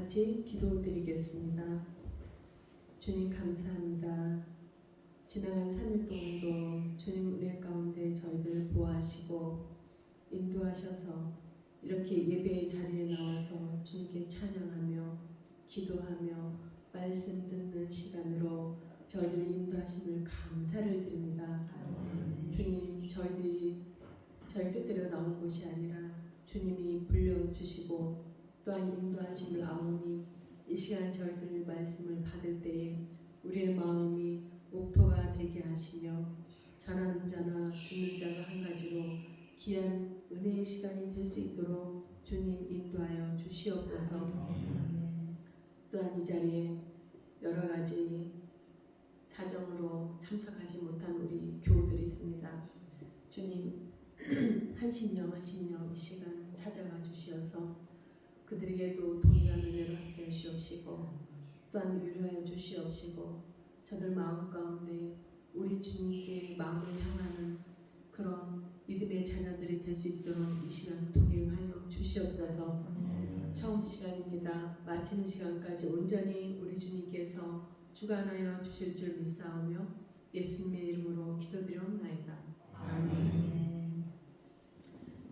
같이 기도드리겠습니다. 주님 감사합니다. 지나간 3일 동안도 주님 은혜 가운데 저희들 보호하시고 인도하셔서 이렇게 예배의 자리에 나와서 주님께 찬양하며 기도하며 말씀 듣는 시간으로 저희들을 인도하심을 감사를 드립니다. 주님, 저희들이 저희 뜻대로 나온 것이 아니라 주님이 불러주시고 또한 인도하심을 아오니 이 시간 저희들 말씀을 받을 때에 우리의 마음이 목표가 되게 하시며 전하는 자나 듣는 자가 한 가지로 귀한 은혜의 시간이 될 수 있도록 주님 인도하여 주시옵소서. 또한 이 자리에 여러 가지 사정으로 참석하지 못한 우리 교우들이 있습니다. 주님 한심령 이 시간 찾아가 주시어서 그들에게도 동일한 은혜로 함께 하시옵시고 또한 위로하여 주시옵시고 저들 마음 가운데 우리 주님께 마음을 향하는 그런 믿음의 자녀들이 될 수 있도록 이 시간 동행하여 주시옵소서. 처음 시간입니다. 마치는 시간까지 온전히 우리 주님께서 주관하여 주실 줄 믿사오며 예수님의 이름으로 기도드리옵나이다. 아멘.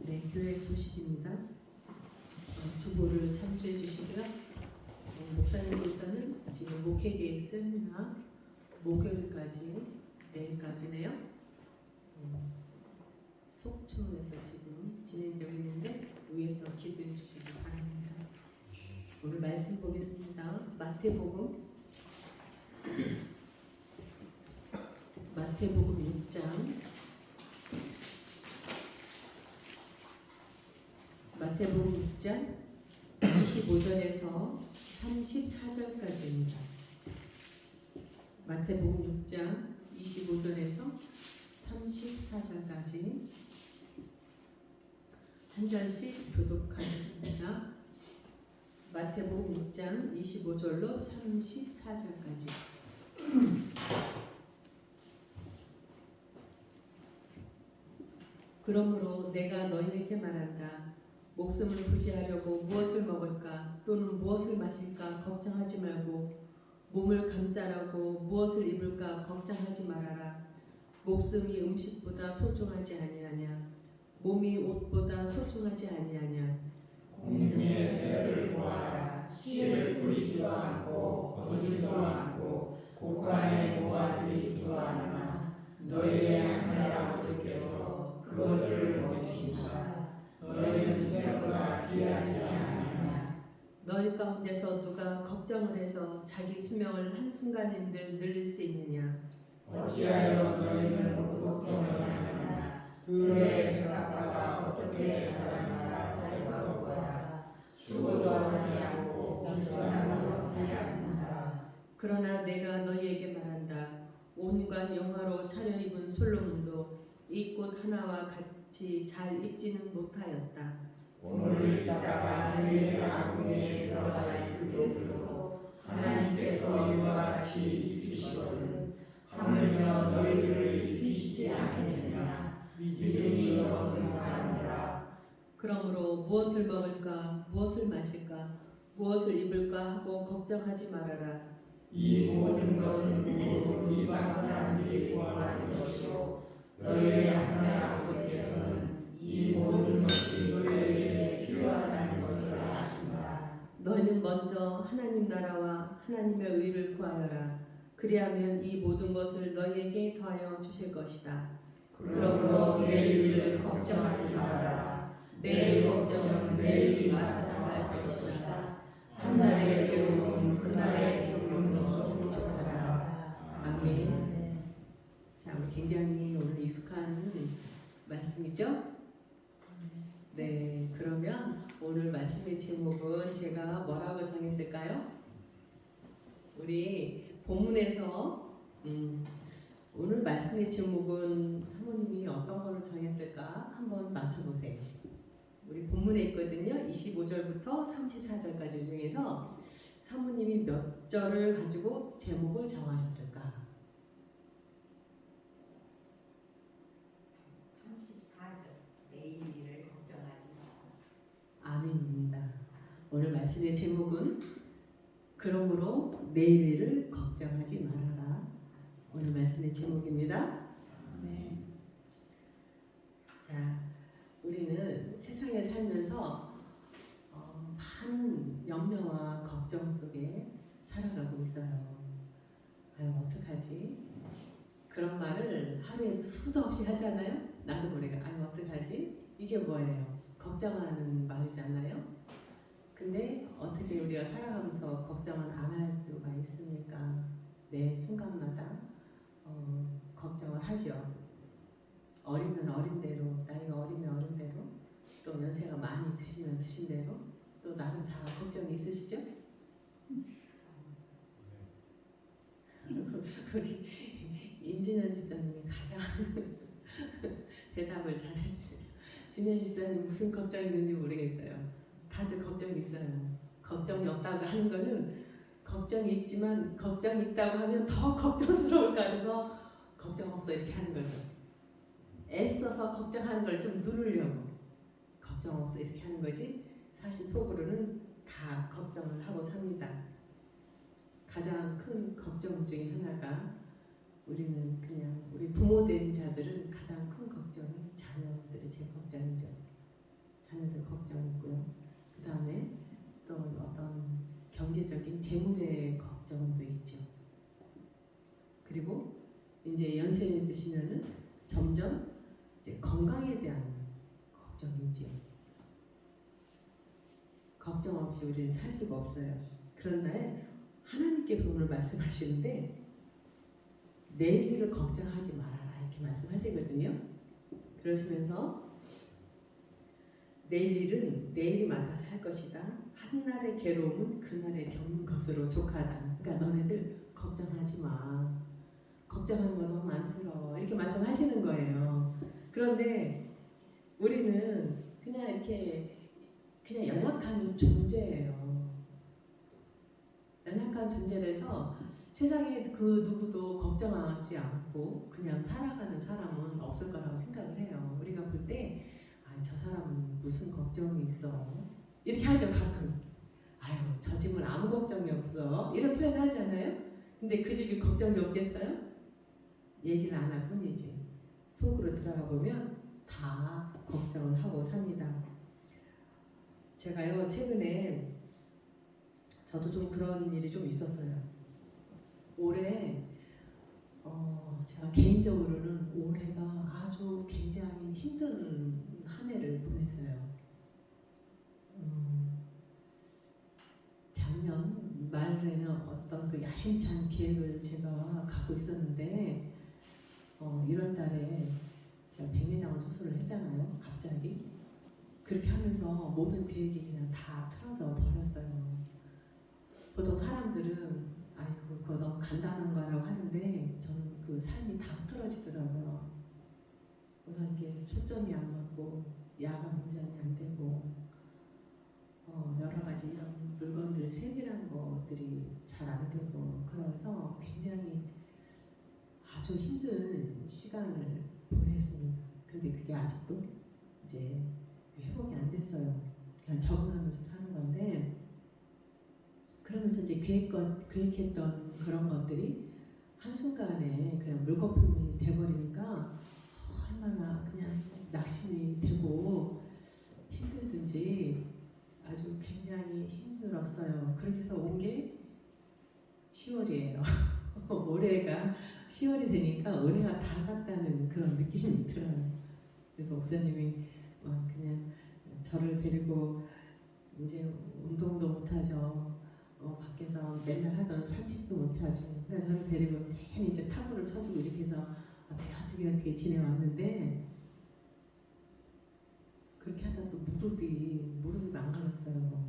네, 교회 소식입니다. 주보를 참조해 주시고요. 목사님께서는 지금 목회계획 세미나 목요일까지 내일까지네요. 속초에서 지금 진행되고 있는데 위에서 기도해 주시기 바랍니다. 오늘 말씀 보겠습니다. 마태복음 6장 마태복음 6장 25절에서 34절까지입니다. 마태복음 6장 25절에서 34절까지 한 절씩 교독하겠습니다. 마태복음 6장 25절로 34절까지. 그러므로 내가 너희에게 말한다. 목숨을 부지하려고 무엇을 먹을까 또는 무엇을 마실까 걱정하지 말고 몸을 감싸라고 무엇을 입을까 걱정하지 말아라. 목숨이 음식보다 소중하지 아니하냐 몸이 옷보다 소중하지 아니하냐. 공중의 새를 보아라. 씨를 뿌리지도 않고 거두지도 않고 곡간에 모아들이지도 않으나 너희의 하늘 아버지께서 그것들을 먹이신다. 너희는 새보다 귀하지 않느냐. 너희 가운데서 누가 걱정을 해서 자기 수명을 한순간인들 늘릴 수 있느냐. 어찌하여 너희는 걱정을 하느냐. 그의 대답하가 어떻게 자라는가 살펴보아라. 수고도 하지 않고 일상도 하지 않는다. 그러나 내가 너희에게 말한다. 온갖 영화로 차려입은 솔로몬도 이 꽃 하나와 같이 잘 입지는 못하였다. 오늘 있다가 내일 아궁이에 들어갈 줄도 모르고 하나님께서 이와 같이 입히시거든 하물며 너희들을 입히시지 않겠느냐. 믿음이 적은 사람들아. 그러므로 무엇을 먹을까 무엇을 마실까 무엇을 입을까 하고 걱정하지 말아라. 이 모든 것은 모두 이방 사람들이 구하는 것이요 너희의 하나님 아버지께서는 이 모든 것이 너희에게 필요하다는 것을 아신다. 너희는 먼저 하나님 나라와 하나님의 의를 구하여라. 그리하면 이 모든 것을 너희에게 더하여 주실 것이다. 그러므로 내일을 걱정하지 말아라. 내일 걱정은 내일이 알아서 할 것이다. 한 날의 괴로움은 그날의 괴로움으로 부족하다. 아멘. 자, 우리 굉장히 오늘 익숙한 말씀이죠? 네, 그러면 오늘 말씀의 제목은 제가 뭐라고 정했을까요? 우리 본문에서 오늘 말씀의 제목은 사모님이 어떤 거를 정했을까 한번 맞춰보세요. 우리 본문에 있거든요. 25절부터 34절까지 중에서 사모님이 몇 절을 가지고 제목을 정하셨을까? 34절. 내일 일을 걱정하지 마라. 아멘입니다. 오늘 말씀의 제목은 그러므로 내일 일을 걱정하지 말아라. 오늘 말씀의 제목입니다. 네. 자, 우리는 세상에 살면서 많은 염려와 걱정 속에 살아가고 있어요. 아유, 어떡하지? 그런 말을 하루에도 수도 없이 하잖아요. 나도 모르게 아유, 어떡하지? 이게 뭐예요? 걱정하는 말이잖아요. 근데 어떻게 우리가 살아가면서 걱정을 안 할 수가 있습니까? 매 순간마다 걱정을 하죠. 어리면 어린 대로, 나이가 어리면 어린 대로, 또 연세가 많이 드시면 드신 대로, 또 나름 다 걱정이 있으시죠? 우리 임진현 집사님이 가장 대답을 잘 해주세요. 진현 집사님 무슨 걱정이 있는지 모르겠어요. 다들 걱정이 있어요. 걱정이 없다고 하는 거는 걱정이 있지만 걱정이 있다고 하면 더 걱정스러울 것 같아서 걱정 없어 이렇게 하는 거죠. 애써서 걱정하는 걸 좀 누르려고 걱정 없어 이렇게 하는 거지 사실 속으로는 다 걱정을 하고 삽니다. 가장 큰 걱정 중에 하나가 우리는 그냥 우리 부모 된 자들은 가장 큰 걱정이 자녀들이 제 걱정이죠. 자녀들 걱정이고요. 그 다음에 또 어떤 경제적인 재물의 걱정도 있죠. 그리고 이제 연세 드시면은 점점 이제 건강에 대한 걱정이 있죠. 걱정 없이 우리는 살 수가 없어요. 그런데 하나님께서 오늘 말씀하시는데 내일 일을 걱정하지 말아라 이렇게 말씀하시거든요. 그러시면서 내일 일은 내일이 맡아서 할 것이다. 한날의 괴로움은 그날에 겪는 것으로 족하다. 그러니까 너네들 걱정하지 마. 걱정하는 거 너무 안쓰러워. 이렇게 말씀하시는 거예요. 그런데 우리는 그냥 이렇게 그냥 연약한 존재예요. 연약한 존재라서 세상에 그 누구도 걱정하지 않고 그냥 살아가는 사람은 없을 거라고 생각을 해요. 우리가 볼 때 저 사람은 무슨 걱정이 있어? 이렇게 하죠 가끔. 아유 저 집은 아무 걱정이 없어. 이런 표현 하잖아요. 근데 그 집이 걱정이 없겠어요? 얘기를 안 할 뿐이지. 속으로 들어가 보면 다 걱정을 하고 삽니다. 제가요 최근에 저도 좀 그런 일이 좀 있었어요. 올해 제가 개인적으로는 올해가 아주 굉장히 힘든 한 해를 보냈어요. 작년 말에는 어떤 그 야심찬 계획을 제가 갖고 있었는데 1월 달에 제가 백내장 수술을 했잖아요. 갑자기. 그렇게 하면서 모든 계획이 그냥 다 틀어져 버렸어요. 보통 사람들은 아이고 그거 너무 간단한 거라고 하는데 저는 그 삶이 다 틀어지더라고요. 우선 이게 초점이 안 맞고 야간 운전이 안 되고 여러 가지 이런 물건들 세밀한 것들이 잘 안 되고 그래서 굉장히 아주 힘든 시간을 보냈습니다. 근데 그게 아직도 이제 회복이 안 됐어요. 그냥 적응하면서 사는 건데 그러면서 이제 계획했던 그런 것들이 한순간에 그냥 물거품이 돼버리니까 얼마나 그냥 낙심이 되고 힘들든지 아주 굉장히 힘들었어요. 그렇게 해서 온 게 10월이에요. 올해가 10월이 되니까 올해가 다 갔다는 그런 느낌이 들어요. 그래서 목사님이 그냥 저를 데리고 이제 운동도 못하죠. 밖에서 맨날 하던 산책도 못하죠. 그래서 저를 데리고 괜히 이제 탁구를 쳐주고 이렇게 해서 어떻게 지내왔는데 그렇게 하다 또 무릎이 망가졌어요.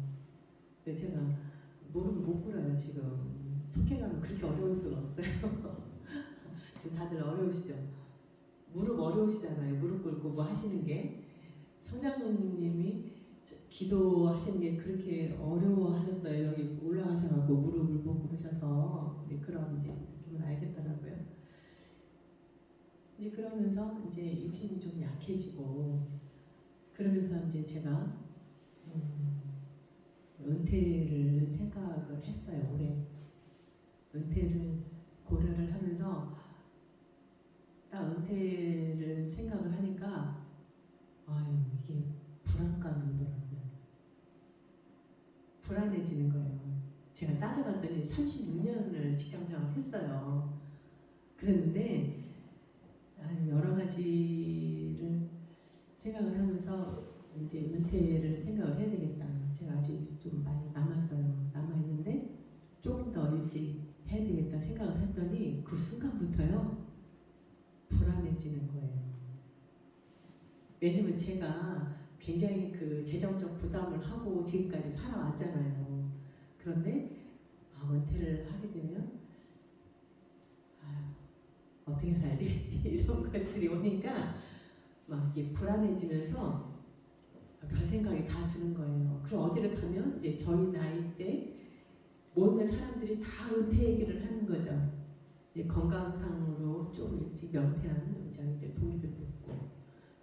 그래서 제가 무릎을 못 꿇어요 지금. 석회가면 그렇게 어려울 수가 없어요. 지금 다들 어려우시죠? 무릎 어려우시잖아요. 무릎 꿇고 뭐 하시는 게. 성장로님이 기도하시는 게 그렇게 어려워하셨어요. 여기 올라가셔가지고 무릎을 못 꿇으셔서 그런 이제 느낌을 알겠더라고요. 이제 그러면서 이제 육신이 좀 약해지고 그러면서 이제 제가 은퇴를 생각을 했어요. 올해 은퇴를 고려를 하면서 딱 은퇴를 생각을 하니까 아유 이게 불안감이 오더라고요. 불안해지는 거예요. 제가 따져봤더니 36년을 직장생활 했어요. 그랬는데 여러 가지를 생각을 하면서 이제 은퇴를 생각을 해야 되겠다. 제가 아직 좀 많이 남았어요. 남아있는데 조금 더 일찍 해야 되겠다 생각을 했더니 그 순간부터요 불안해지는 거예요. 왜냐면 제가 굉장히 그 재정적 부담을 하고 지금까지 살아왔잖아요. 그런데 은퇴를 하게 되면 어떻게 살지? 이런 것들이 오니까 막 이게 불안해지면서 별 생각이 다 드는 거예요. 그럼 어디를 가면 이제 저희 나이 때 모든 사람들이 다 은퇴 얘기를 하는 거죠. 이제 건강상으로 좀 일찍 명퇴한 이제 동기들도 있고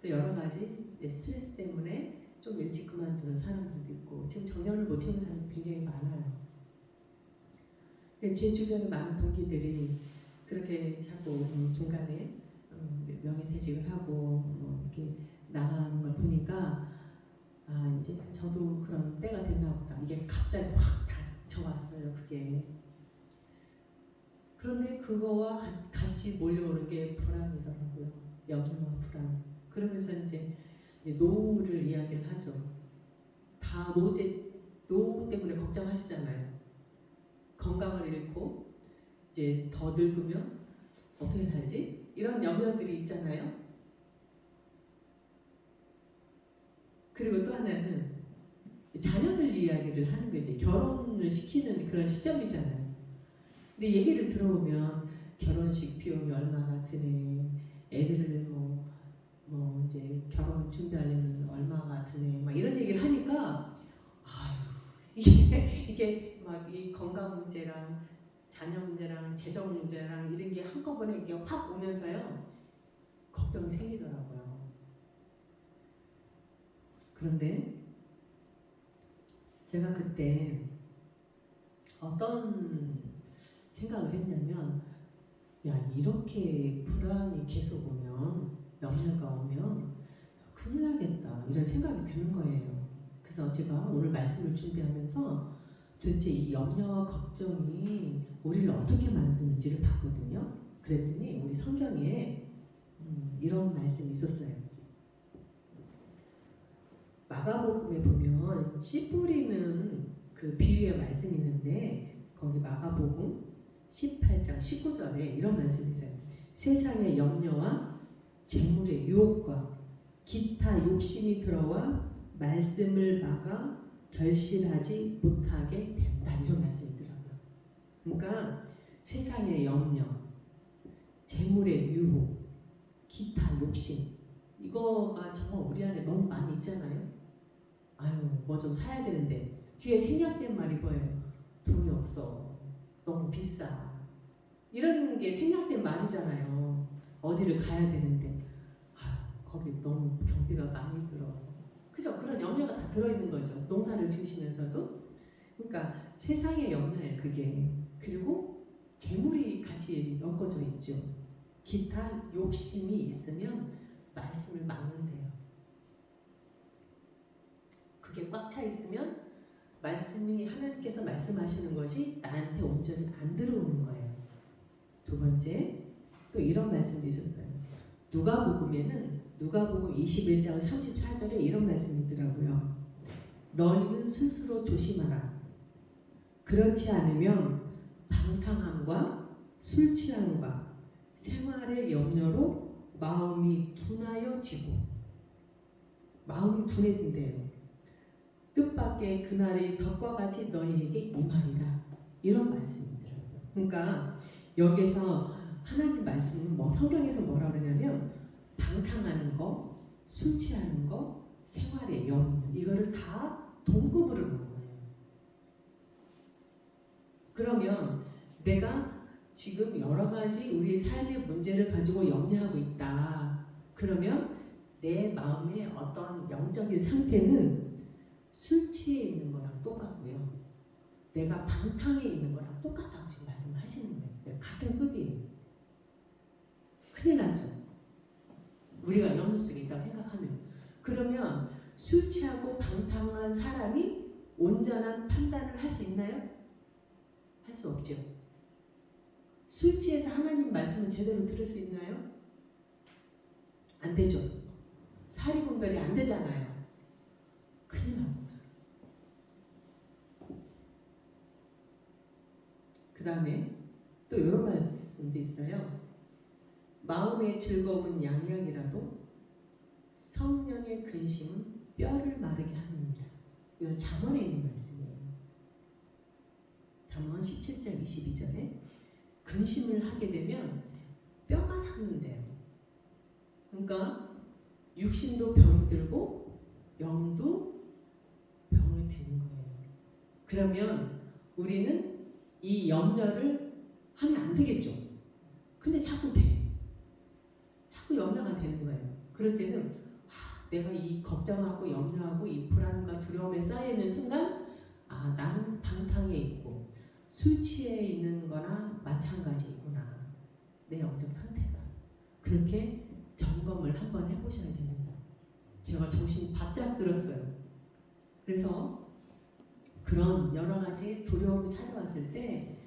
또 여러 가지 이제 스트레스 때문에 좀 일찍 그만두는 사람들도 있고 지금 정년을 못 채우는 사람이 굉장히 많아요. 제 주변에 많은 동기들이 그렇게 자꾸 중간에 명예퇴직을 하고 이렇게 나가는 걸 보니까 이제 저도 그런 때가 됐나 보다. 이게 갑자기 확 닥쳐왔어요. 그게. 그런데 그거와 같이 몰려오는 게 불안이더라고요. 염려와 불안. 그러면서 이제 노후를 이야기를 하죠. 다 노후 때문에 걱정하시잖아요. 건강을 잃고 이제 더 늙으면 어떻게 살지? 이런 염려들이 있잖아요. 그리고 또 하나는 자녀들 이야기를 하는 거 이제 결혼을 시키는 그런 시점이잖아요. 근데 얘기를 들어보면 결혼식 비용이 얼마나 드네, 애들을 뭐 이제 결혼 준비하려면 얼마가 드네, 막 이런 얘기를 하니까 이게 막 이 건강 문제랑 자녀 문제랑 재정 문제랑 이런 게 한꺼번에 이게 확 오면서요 걱정이 생기더라고요. 그런데 제가 그때 어떤 생각을 했냐면 야 이렇게 불안이 계속 오면 염려가 오면 큰일 나겠다 이런 생각이 드는 거예요. 그래서 제가 오늘 말씀을 준비하면서 도대체 이 염려와 걱정이 우리를 어떻게 만드는지를 봤거든요. 그랬더니 우리 성경에 이런 말씀이 있었어요. 마가복음에 보면 씨 뿌리는 그 비유의 말씀이 있는데 거기 마가복음 18장 19절에 이런 말씀이 있어요. 세상의 염려와 재물의 유혹과 기타 욕심이 들어와 말씀을 막아 결실하지 못하게 된다 이런 말씀이더라고요. 그러니까 세상의 염려, 재물의 유혹, 기타 욕심 이거가 정말 우리 안에 너무 많이 있잖아요. 뭐 좀 사야 되는데 뒤에 생략된 말이 뭐예요? 돈이 없어, 너무 비싸 이런 게 생략된 말이잖아요. 어디를 가야 되는데 거기 너무 경비가 많이 들어. 그죠? 그런 염려가 다 들어있는 거죠. 농사를 지으시면서도. 그러니까 세상의 염려예요, 그게. 그리고 재물이 같이 엮어져 있죠. 기타 욕심이 있으면 말씀을 막는데요. 그게 꽉 차 있으면 말씀이 하나님께서 말씀하시는 것이 나한테 온전히 안 들어오는 거예요. 두 번째, 또 이런 말씀도 있었어요. 누가복음 21장 34절에 이런 말씀이 있더라고요. 너희는 스스로 조심하라. 그렇지 않으면 방탕함과 술 취함과 생활의 염려로 마음이 둔하여지고 마음이 둔해진대요. 뜻밖의 그날이 덕과 같이 너희에게 임하리라. 이런 말씀이더라고요. 그러니까 여기서 하나님 말씀은 성경에서 뭐라 그러냐면 방탕하는 거, 술 취하는 거, 생활의 염려 이거를 다 동급으로 놓은 거예요. 그러면 내가 지금 여러 가지 우리 삶의 문제를 가지고 염려하고 있다. 그러면 내 마음의 어떤 영적인 상태는 술 취해 있는 거랑 똑같고요. 내가 방탕에 있는 거랑 똑같다고 지금 말씀을 하시는 거예요. 같은 급이에요. 큰일 났죠. 우리가 영혼 속에 있다고 생각하면. 그러면 술 취하고 방탕한 사람이 온전한 판단을 할 수 있나요? 할 수 없죠. 술 취해서 하나님 말씀을 제대로 들을 수 있나요? 안 되죠. 사리분별이 안 되잖아요. 큰일 납니다. 그 다음에 또 이런 말씀도 있어요. 마음의 즐거움은 양약이라도 성령의 근심은 뼈를 마르게 하느니라. 이건 잠언에 있는 말씀이에요. 잠언 17장 22절에 근심을 하게 되면 뼈가 삭는데요. 그러니까 육신도 병이 들고 영도 병을 드는 거예요. 그러면 우리는 이 염려를 하면 안 되겠죠. 근데 자꾸 돼. 자꾸 염려가 되는 거예요. 그럴 때는 내가 이 걱정하고 염려하고 이 불안과 두려움에 쌓여있는 순간 나는 방탕에 있고 술 취해 있는 거나 마찬가지구나. 내 영적 상태가. 그렇게 점검을 한번 해보셔야 됩니다. 제가 정신이 바짝 들었어요. 그래서 그런 여러 가지 두려움이 찾아왔을 때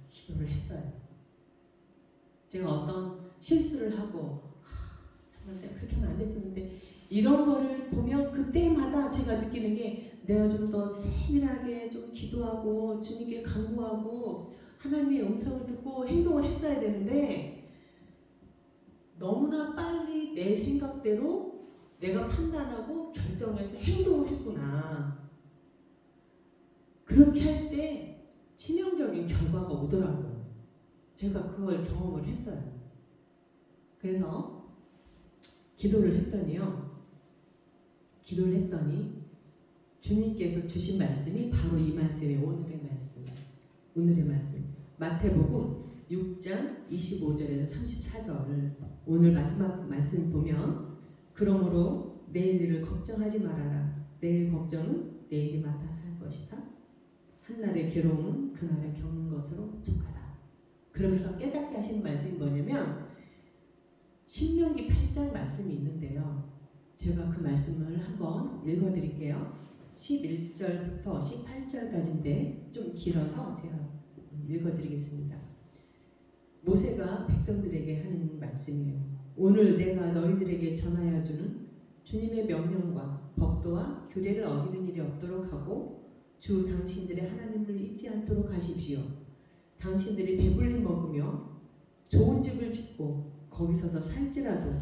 기도를 했어요. 제가 어떤 실수를 하고 정말 내가 그렇게 하면 안 됐었는데 이런 거를 보면 그때마다 제가 느끼는 게 내가 좀 더 세밀하게 좀 기도하고 주님께 간구하고 하나님의 음성을 듣고 행동을 했어야 되는데 너무나 빨리 내 생각대로 내가 판단하고 결정해서 행동을 했구나. 그렇게 할 때 치명적인 결과가 오더라고요. 제가 그걸 경험을 했어요. 그래서 기도를 했더니 주님께서 주신 말씀이 바로 이 말씀이에요. 오늘의 말씀. 마태복음 6장 25절에서 34절을 오늘 마지막 말씀 보면 그러므로 내일 일을 걱정하지 말아라. 내일 걱정은 내일이 맡아서 할 것이다. 한날의 괴로움은 그날에 겪는 것으로 족하다. 그러면서 깨닫게 하신 말씀이 뭐냐면 신명기 8장 말씀이 있는데요. 제가 그 말씀을 한번 읽어드릴게요. 11절부터 18절까지인데 좀 길어서 제가 읽어드리겠습니다. 모세가 백성들에게 하는 말씀이에요. 오늘 내가 너희들에게 전하여 주는 주님의 명령과 법도와 규례를 어기는 일이 없도록 하고 주 당신들의 하나님을 잊지 않도록 하십시오. 당신들이 배불리 먹으며 좋은 집을 짓고 거기서서 살지라도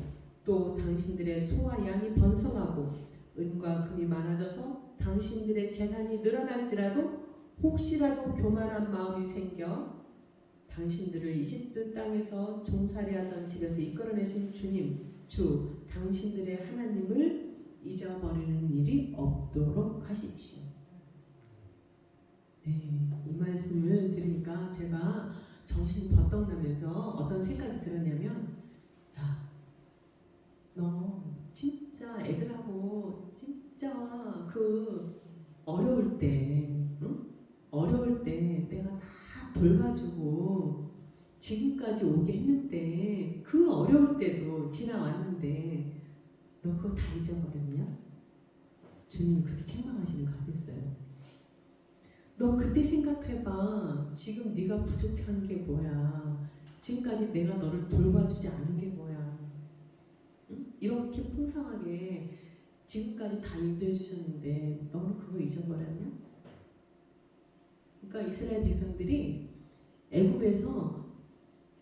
또 당신들의 소와 양이 번성하고 은과 금이 많아져서 당신들의 재산이 늘어날지라도 혹시라도 교만한 마음이 생겨 당신들을 이집트 땅에서 종살이하던 집에서 이끌어내신 주님, 주 당신들의 하나님을 잊어버리는 일이 없도록 하십시오. 네, 이 말씀을 들으니까 제가 정신이 버떡 나면서 어떤 생각이 들었냐면 너 진짜 애들하고 진짜 그 어려울 때 어려울 때 내가 다 돌봐주고 지금까지 오게 했는데 그 어려울 때도 지나왔는데 너 그거 다 잊어버렸냐? 주님이 그렇게 책망하시는 것 같았어요. 너 그때 생각해봐. 지금 네가 부족한 게 뭐야? 지금까지 내가 너를 돌봐주지 않은 게 뭐야? 이렇게 풍성하게 지금까지 다 인도해 주셨는데 너는 그거 잊어버렸냐? 그러니까 이스라엘 백성들이 애굽에서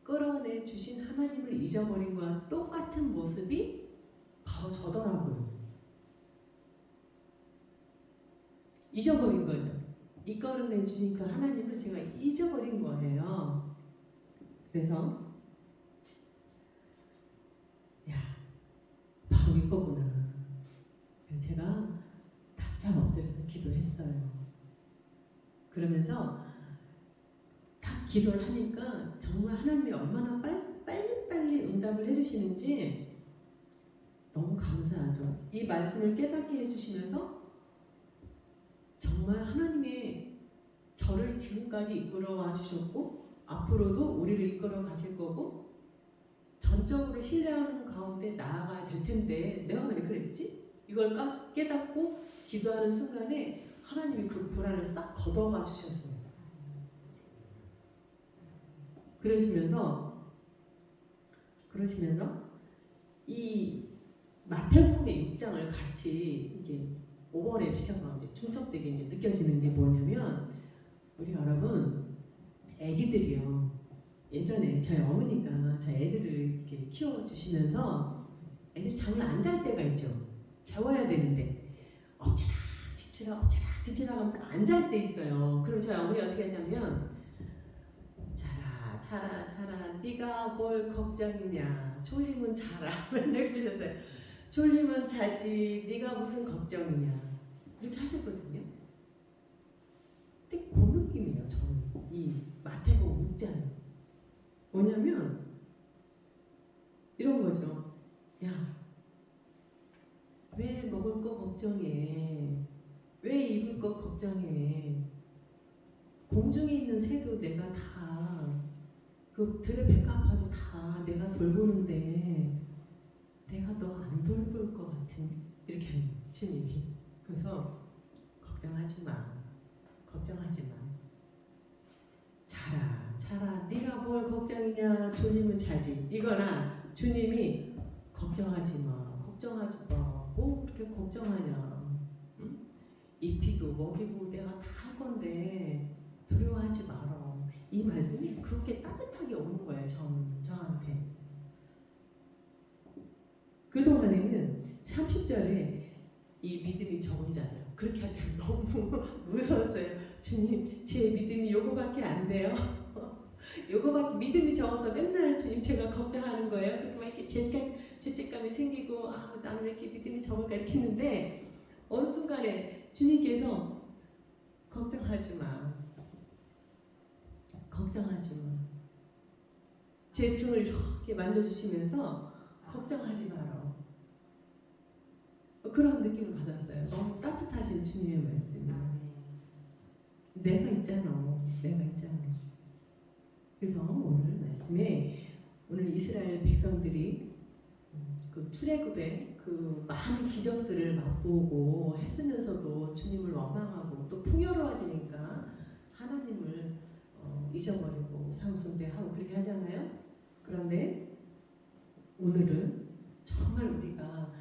끌어내 주신 하나님을 잊어버린 거와 똑같은 모습이 바로 저더라고요. 잊어버린 거죠. 이끌어내 주신 그 하나님을 제가 잊어버린 거예요. 그래서 바로 이거구나. 제가 탁자 엎드려서 기도했어요. 그러면서 딱 기도를 하니까 정말 하나님이 얼마나 빨리빨리 응답을 해주시는지 너무 감사하죠. 이 말씀을 깨닫게 해주시면서 정말 하나님의 저를 지금까지 이끌어와 주셨고 앞으로도 우리를 이끌어 가실 거고 전적으로 신뢰하는 가운데 나아가야 될 텐데 내가 왜 그랬지? 이걸 깨닫고 기도하는 순간에 하나님이 그 불안을 싹 걷어가 주셨어요. 그러시면서 이 마태복음의 6장을 같이 이게 오버랩 시켜서 이제 중첩되게 이제 느껴지는 게 뭐냐면 우리 여러분 애기들이요. 예전에 저희 어머니가 저희 애들을 이렇게 키워주시면서 애들이 잠을 안 잘 때가 있죠. 재워야 되는데 엎치락 뒤치락 하면서 안 잘 때 있어요. 그럼 저희 어머니 어떻게 하냐면 자라 네가 뭘 걱정이냐 졸리면 자라 맨날 그러셨어요. 졸리면 자지 네가 무슨 걱정이냐 이렇게 하셨거든요. 근데 그 느낌이에요. 저는 이 마태복음 6장이 뭐냐면 이런 거죠. 야, 왜 먹을 거 걱정해? 왜 입을 거 걱정해? 공중에 있는 새도 내가 다 그 들의 백합화도 다 내가 돌보는데 내가 너 안 돌볼 것 같은 이렇게 하는 주님이. 그래서 걱정하지 마. 자라 네가 뭘 걱정이냐 졸리면 자지. 이거나 주님이 걱정하지 마. 뭐 그렇게 걱정하냐. 응? 입히고 먹이고 내가 다 할 건데 두려워하지 마라. 이 말씀이 그렇게 따뜻하게 오는 거예요. 저한테. 그동안에는 30절에 이 믿음이 적은 자들 그렇게 하면 너무 무서웠어요. 주님 제 믿음이 요거밖에 안 돼요. 요거밖에 믿음이 적어서 맨날 주님 제가 걱정하는 거예요. 그렇게 막 이렇게 죄책감이 생기고 나는 왜 이렇게 믿음이 적을까 이렇게 했는데 어느 순간에 주님께서 걱정하지 마. 제 등을 이렇게 만져주시면서 걱정하지 마라. 그런 느낌을 받았어요. 너무 따뜻하신 주님의 말씀이에요. 내가 있잖아. 그래서 오늘 말씀에 오늘 이스라엘 백성들이 그 출애굽의 그 많은 기적들을 맛보고 했으면서도 주님을 원망하고 또 풍요로워지니까 하나님을 잊어버리고 상숭배하고 그렇게 하잖아요. 그런데 오늘은 정말 우리가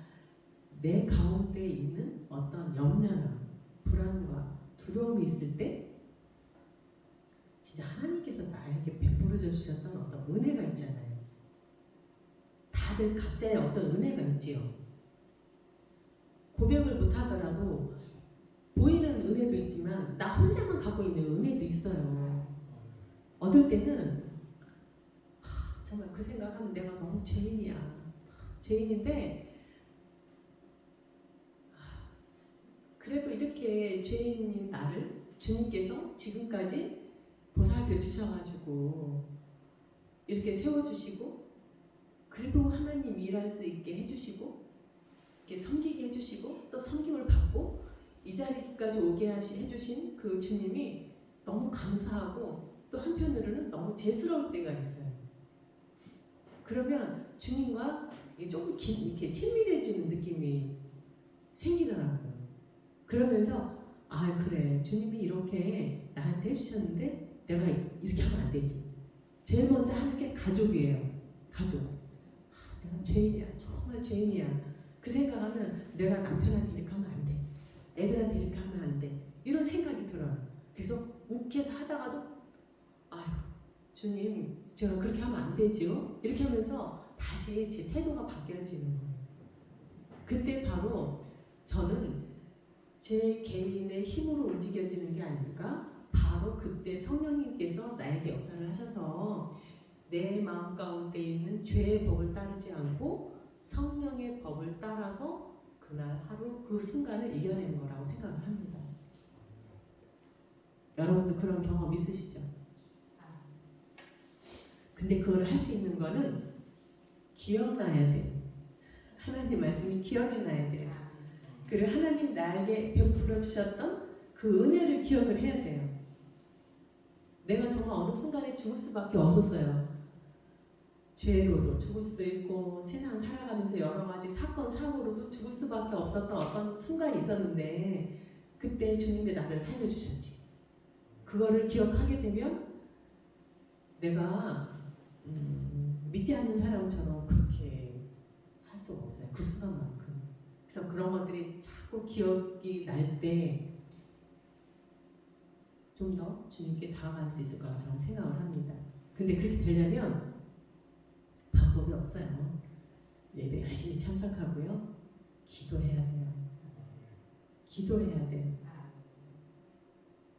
내 가운데 있는 어떤 염려나 불안과 두려움이 있을 때 진짜 하나님께서 나에게 베풀어 주셨던 어떤 은혜가 있잖아요. 다들 각자의 어떤 은혜가 있지요. 고백을 못하더라도 보이는 은혜도 있지만 나 혼자만 갖고 있는 은혜도 있어요. 얻을 때는 정말 그 생각하면 내가 너무 죄인인데 그래도 이렇게 죄인인 나를 주님께서 지금까지 보살펴 주셔가지고 이렇게 세워주시고 그래도 하나님 일할 수 있게 해주시고 이렇게 섬기게 해주시고 또 섬김을 받고 이 자리까지 오게 해주신 그 주님이 너무 감사하고 또 한편으로는 너무 죄스러울 때가 있어요. 그러면 주님과 조금 이렇게 친밀해지는 느낌이 생기더라고요. 그러면서 그래 주님이 이렇게 나한테 해주셨는데 내가 이렇게 하면 안 되지. 제일 먼저 하는 게 가족이에요. 가족. 내가 죄인이야. 정말 죄인이야. 그 생각하면 내가 남편한테 이렇게 하면 안 돼. 애들한테 이렇게 하면 안 돼. 이런 생각이 들어요. 그래서 욱해서 하다가도 주님 제가 그렇게 하면 안 되지요. 이렇게 하면서 다시 제 태도가 바뀌어지는 거예요. 그때 바로 저는 제 개인의 힘으로 움직여지는 게 아닐까? 바로 그때 성령님께서 나에게 역사를 하셔서 내 마음 가운데 있는 죄의 법을 따르지 않고 성령의 법을 따라서 그날 하루 그 순간을 이겨낸 거라고 생각을 합니다. 여러분도 그런 경험 있으시죠? 근데 그걸 할 수 있는 거는 기억나야 돼요. 하나님 말씀이 기억이 나야 돼요. 그리고 하나님 나에게 베풀어 주셨던 그 그 은혜를 기억을 해야 돼요. 내가 정말 어느 순간에 죽을 수밖에 없었어요. 죄로도 죽을 수도 있고 세상 살아가면서 여러 가지 사건 사고로도 죽을 수밖에 없었던 어떤 순간이 있었는데 그때 주님이 나를 살려주셨지. 그거를 기억하게 되면 내가 믿지 않는 사람처럼 그렇게 할 수가 없어요. 그 순간만큼. 그래서 그런 것들이 자꾸 기억이 날 때 좀 더 주님께 다가갈 수 있을 거라고 저는 생각을 합니다. 근데 그렇게 되려면 방법이 없어요. 예배 열심히 참석하고요. 기도해야 돼요. 기도해야 돼요.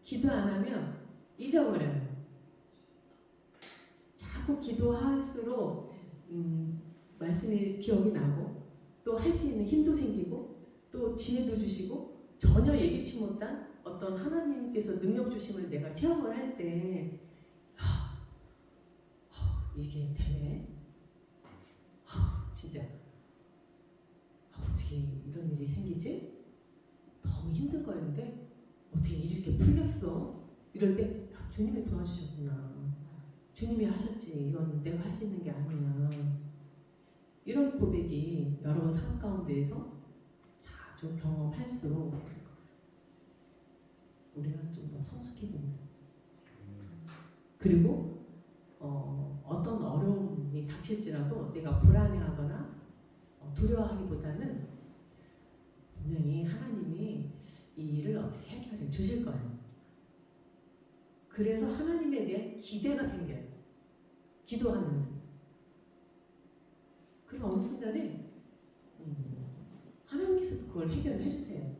기도 안 하면 잊어버려요. 자꾸 기도할수록 말씀이 기억이 나고 또 할 수 있는 힘도 생기고 또 지혜도 주시고 전혀 예기치 못한 어떤 하나님께서 능력 주심을 내가 체험을 할 때 이게 되네. 진짜 어떻게 이런 일이 생기지? 너무 힘든 거였는데 어떻게 일이 이렇게 풀렸어? 이럴 때 주님이 도와주셨구나. 주님이 하셨지. 이건 내가 할 수 있는 게 아니야. 이런 고백이 여러분 삶 가운데에서 자주 경험할수록 우리가 좀 더 성숙해집니다. 그리고 어떤 어려움이 닥칠지라도 내가 불안해하거나 두려워하기보다는 분명히 하나님이 이 일을 어떻게 해결해 주실 거예요. 그래서 하나님에 대한 기대가 생겨요. 기도하면서. 그리고 어느 순간에 하나님께서 그걸 해결해 주세요.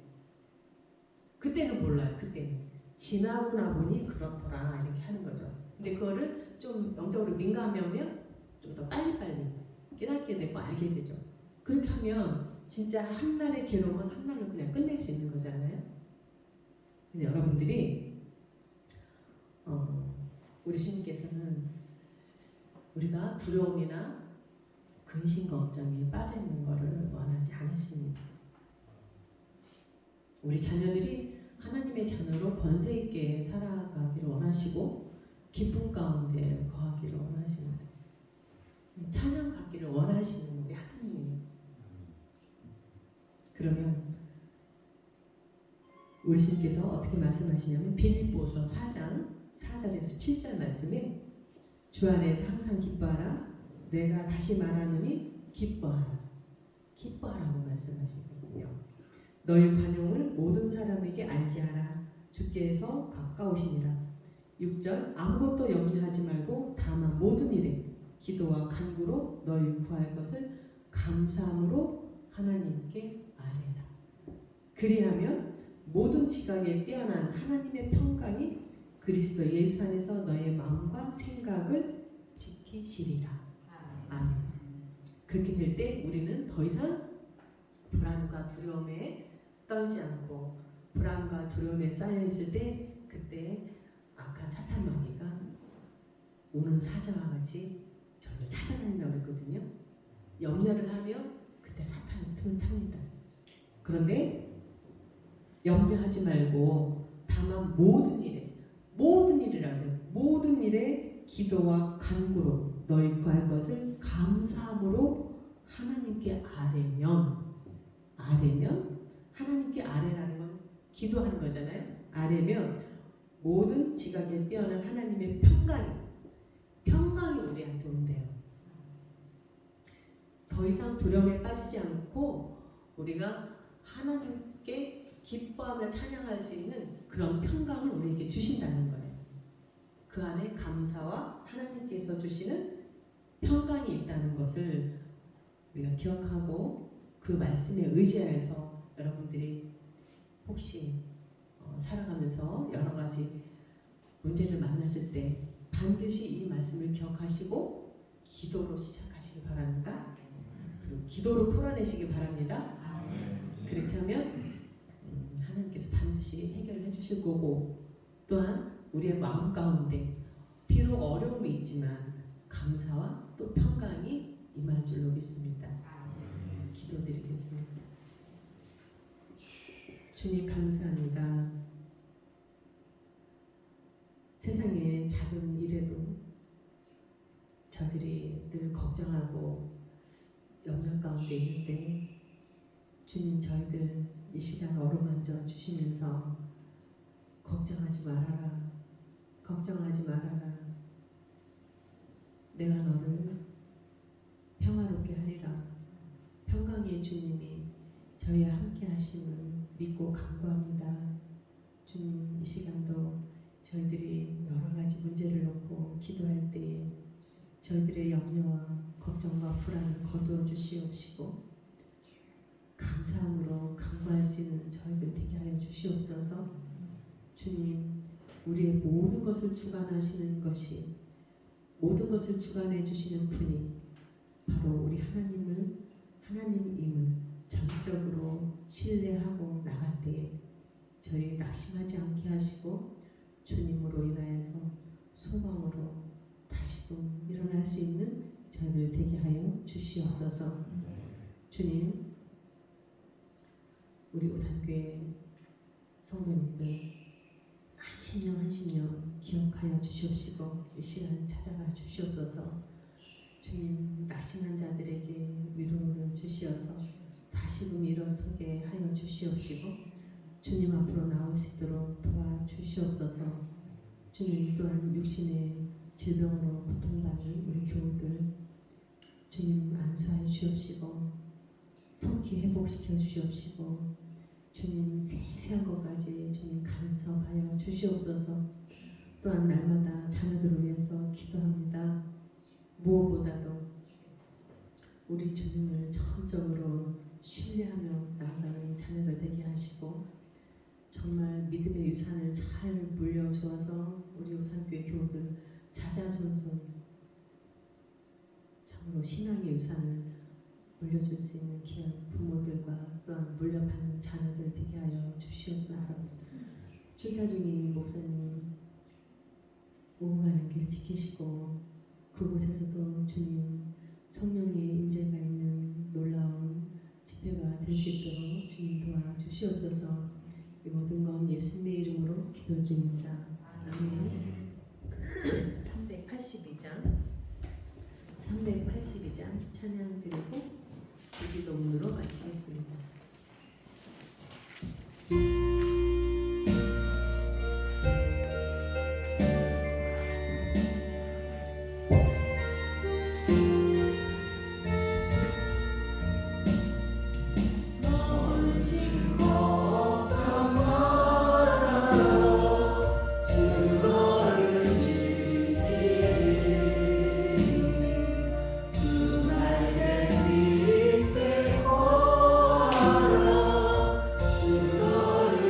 그때는 몰라요. 그때는. 지나고 나보니 그렇더라 이렇게 하는 거죠. 근데 그거를 좀 영적으로 민감하면 좀 더 빨리빨리 깨닫게 되고 알게 되죠. 그렇게 하면 진짜 한 날의 괴로움은 한 날로 그냥 끝낼 수 있는 거잖아요. 근데 여러분들이 우리 주님께서는 우리가 두려움이나 근심 걱정에 빠져 있는 것을 원하지 않으십니다. 우리 자녀들이 하나님의 자녀로 권세 있게 살아가기를 원하시고 기쁨 가운데 거하기를 원하십니다. 찬양 받기를 원하시는 우리 하나님이에요. 그러면 우리 주님께서 어떻게 말씀하시냐면 빌립보서 4장 4절에서 7절 말씀에 주 안에서 항상 기뻐하라. 내가 다시 말하노니 기뻐하라. 기뻐하라고 말씀하시거든요. 너희 관용을 모든 사람에게 알게 하라. 주께서 가까우시니라. 6절 아무것도 염려하지 말고 다만 모든 일에 기도와 간구로 너희 구할 것을 감사함으로 하나님께 아뢰라. 그리하면 모든 지각에 뛰어난 하나님의 평강이 그리스도 예수 안에서 너의 마음과 생각을 지키시리라. 아멘. 그렇게 될 때 우리는 더 이상 불안과 두려움에 떨지 않고 불안과 두려움에 쌓여 있을 때 그때 악한 사탄 마귀가 오는 사자와 같이 저를 찾아다닌다고 그랬거든요. 염려를 하면 그때 사탄이 틈을 탑니다. 그런데 염려하지 말고 다만 모든 일이라고 해요. 모든 일에 기도와 간구로 너희 구할 것을 감사함으로 하나님께 아뢰면 하나님께 아뢰라는 건 기도하는 거잖아요. 아뢰면 모든 지각에 뛰어난 하나님의 평강이 우리한테 온대요. 더 이상 두려움에 빠지지 않고 우리가 하나님께 기뻐하며 찬양할 수 있는 그런 평강을 우리에게 주신다는 거예요. 그 안에 감사와 하나님께서 주시는 평강이 있다는 것을 우리가 기억하고 그 말씀에 의지하여서 여러분들이 혹시 살아가면서 여러 가지 문제를 만났을 때 반드시 이 말씀을 기억하시고 기도로 시작하시기 바랍니다. 그리고 기도로 풀어내시기 바랍니다. 그렇게 하면 하나님께서 반드시 해결해 주실 거고 또한 우리의 마음 가운데 비록 어려움이 있지만 감사와 또 평강이 임할 줄로 믿습니다. 기도드리겠습니다. 주님 감사합니다. 늘 걱정하고 염려 가운데 있는데 주님 저희들 이 시간 어루만져 주시면서 걱정하지 말아라. 걱정하지 말아라. 내가 너를 평화롭게 하리라. 평강의 주님이 저희와 함께 하심을 믿고 간구합니다. 주님 이 시간도 저희들이 여러 가지 문제를 놓고 기도할 때에 저희들의 염려와 걱정과 불안을 거두어 주시옵시고 감사함으로 간구할 수 있는 저희들 되게 하여 주시옵소서. 주님 우리의 모든 것을 주관하시는 것이 모든 것을 주관해 주시는 분이 바로 우리 하나님임을 전적으로 신뢰하고 나갈 때에 저희 낙심하지 않게 하시고 주님으로 인하여서 소망으로 다시금 일어날 수 있는 저희들 되게 하여 주시옵소서. 주님 우리 우산교회 성도님들 한 심령 한 심령 기억하여 주시옵시고 이 시간 찾아가 주시옵소서. 주님 낙심한 자들에게 위로를 주시어서 다시금 일어서게 하여 주시옵시고 주님 앞으로 나올 수 있도록 도와주시옵소서. 주님 또한 육신의 질병으로 고통받는 우리 교우들 주님 안수하여 주옵시고 속히 회복시켜 주시옵시고 주님 세세한 것까지 주님 간섭하여 주시옵소서. 또한 날마다 자녀들을 위해서 기도합니다. 무엇보다도 우리 주님을 전적으로 신뢰하며 나아가는 자녀들 되게 하시고 정말 믿음의 유산을 잘 물려주어서 우리 우산교회 교우들 자자손손 참으로 신앙의 유산을 물려줄 수 있는 귀한 부모들과 또한 물려받는 자녀들 되게 하여 주시옵소서. 출타 중인 목사님 오고 가는 길 지키시고 그곳에서도 주님 성령의 임재가 있는 놀라운 집회가 될 수 있도록 주님 도와주시옵소서. 이 모든 건 예수님의 이름으로 기도드립니다. 아멘. 382장 찬양 드리고 기도문으로 마치겠습니다. 주를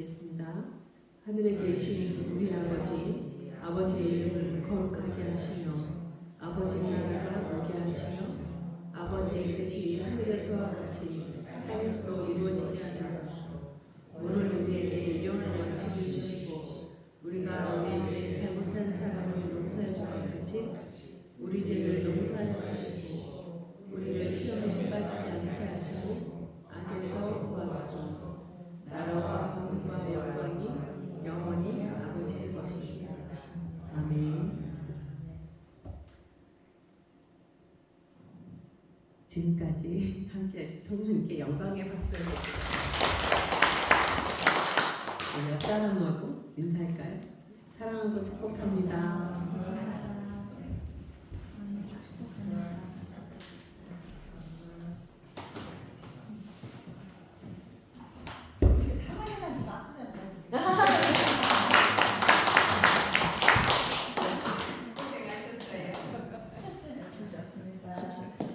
같이 했습니다. 하늘에 계신 우리 아버지, 아버지의 이름을 거룩하게 하시며 아버지의 나라가 오게 하시며 아버지의 뜻이 하늘에서와 같이 땅에서도 이루어지게 하소서. 오늘 우리에게 일용할 양식을 주시고 우리가 우리에게 잘못한 사람을 용서해 줄 것 같이 우리 죄를 용서하여 주시고 우리를 시험에 빠지지 않게 하시고 악에서 구하소서. 나라와 권능과 영광이 영원히 아버지의 것입니다. 아멘. 지금까지 함께하신 성령님께 영광의 박수를 드립니다. 우리 옆 사람하고 인사할까요? 사랑하고 축복합니다. 사과에만 박수 좀 쳐. 고생하셨어요. 수고하셨습니다.